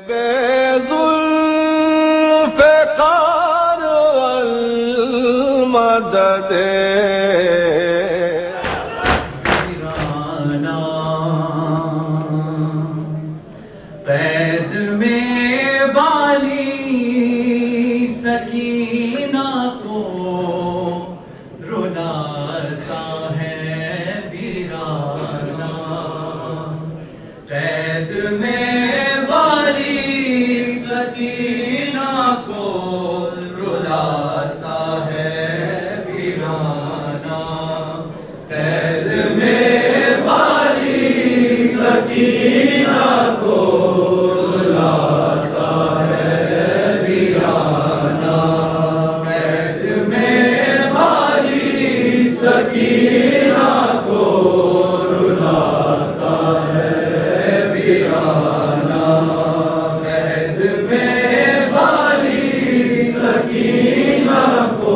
बेजुल्फ़िकार वल मदद कैद में बाली सकीना को रुलाता है वीराना। कैद में बाली सकीना को रुलाता है वीराना। कैद में बाली सकीना को रुलाता है वीराना। कैद में बाली सकीना को रुलाता है वीराना। कैद में बाली सकीना को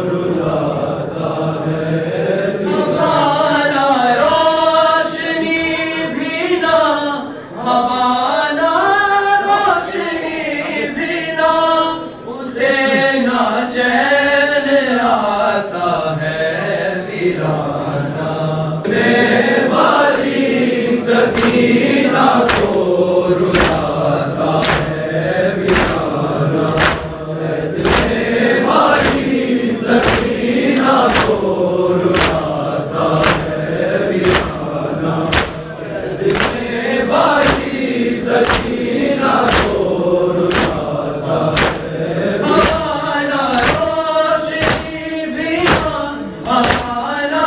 रुलाता है। हवाना रोशनी भी ना, हवाना रोशनी भी ना, उसे ना चैन आता है वीराना। में बाली सकीना को रुलाता है वीराना। कैद में बाली सकीना को रुलाता है वीराना। कैद में बाली सकीना को रुलाता है। हवाना रोशनी भी ना, हवाना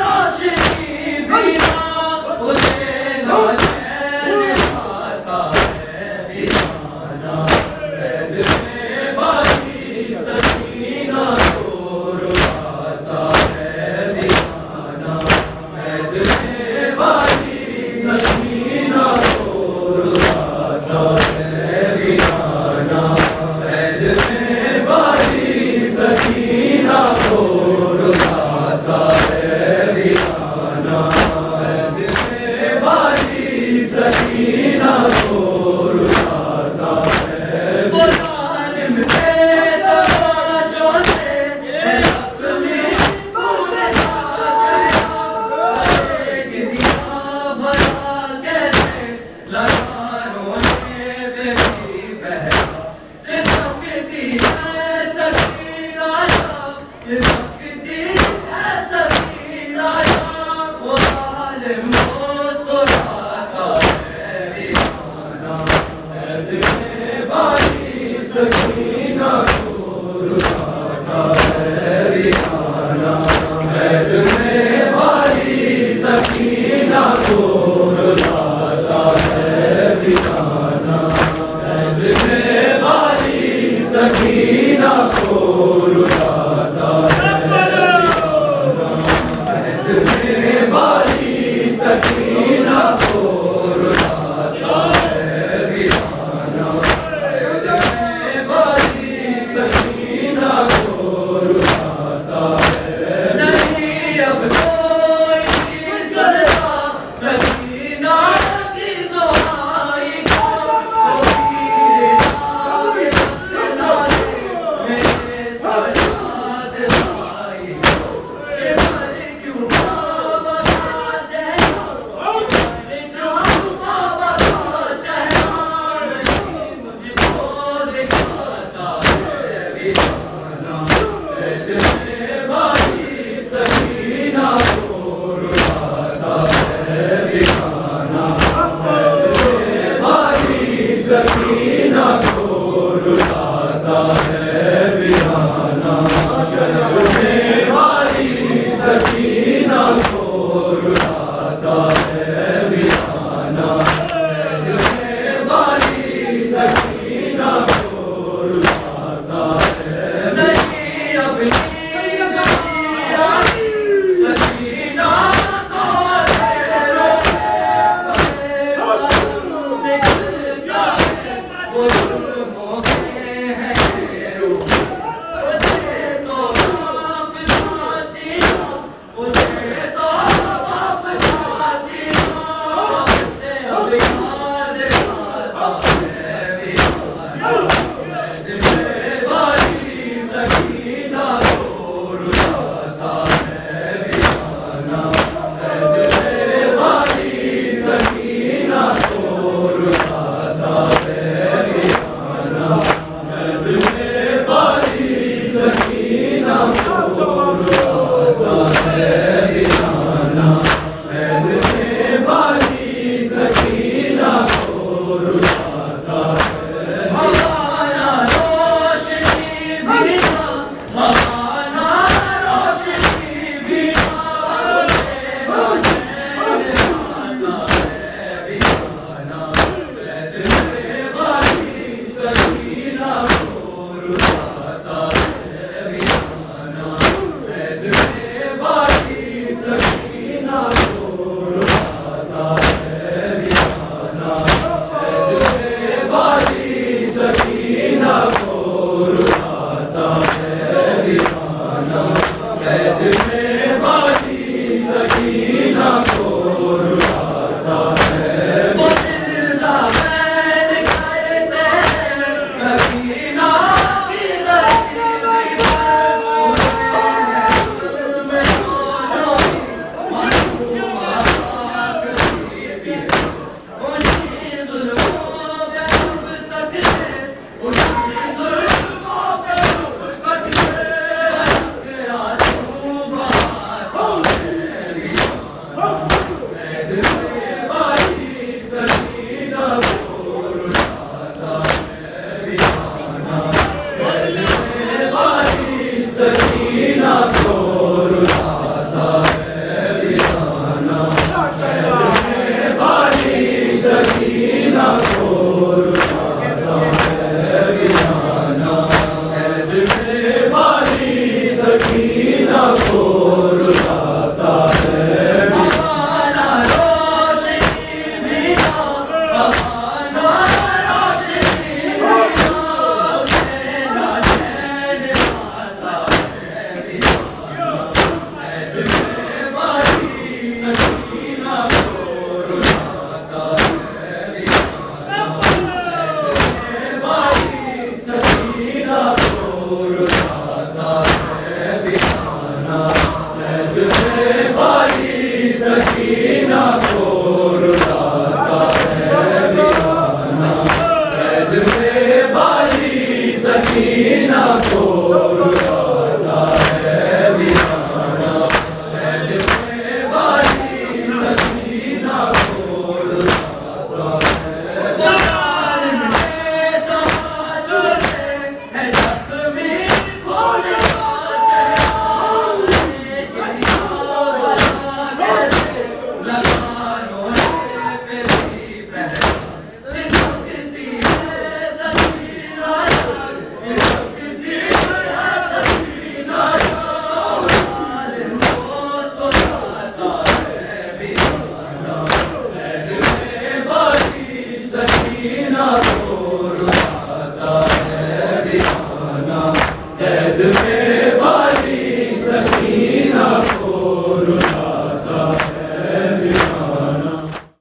रोशनी भी ना, उसे ना चैन आता है वीराना। कैद में बाली सकीना को रुलाता है वीराना। कैद में बाली सकीना को रुलाता है वीराना। कैद में बाली सकीना को रुलाता है वीराना। कैद में बाली सकीना को रुलाता है। वो जालिम बेतवाजों से अपनी पूरे लगानों ने बेटी बहना से सकती है सकीना, से सकती है सकीना। वो जालिम मुस्कुराता है वीराना। कैद में बाली सकीना को रुलाता है वीराना। कैद में बाली सकीना को रुलाता है वीराना। कैद में बाली सकीना को रुलाता है वीराना। कैद में बाली सकीना को रुलाता है वीराना। कैद में बाली सकीना को रुलाता है। नहीं अब कोई सुनता सकीना की दुआई को। मेरे साथ भाई को शिवर क्यों बाबा का चेहरा, क्यों बाबा का चेहरा नहीं मुझको दिखाता है वीराना। कैद में बाली सकीना को रुलाता है वीराना। कैद में बाली सकीना को रुलाता है वीराना। कैद में बाली सकीना को रुलाता है वीराना। कैद में बाली सकीना को रुलाता है। नहीं अब सकीना को तेरों में निकलता है वो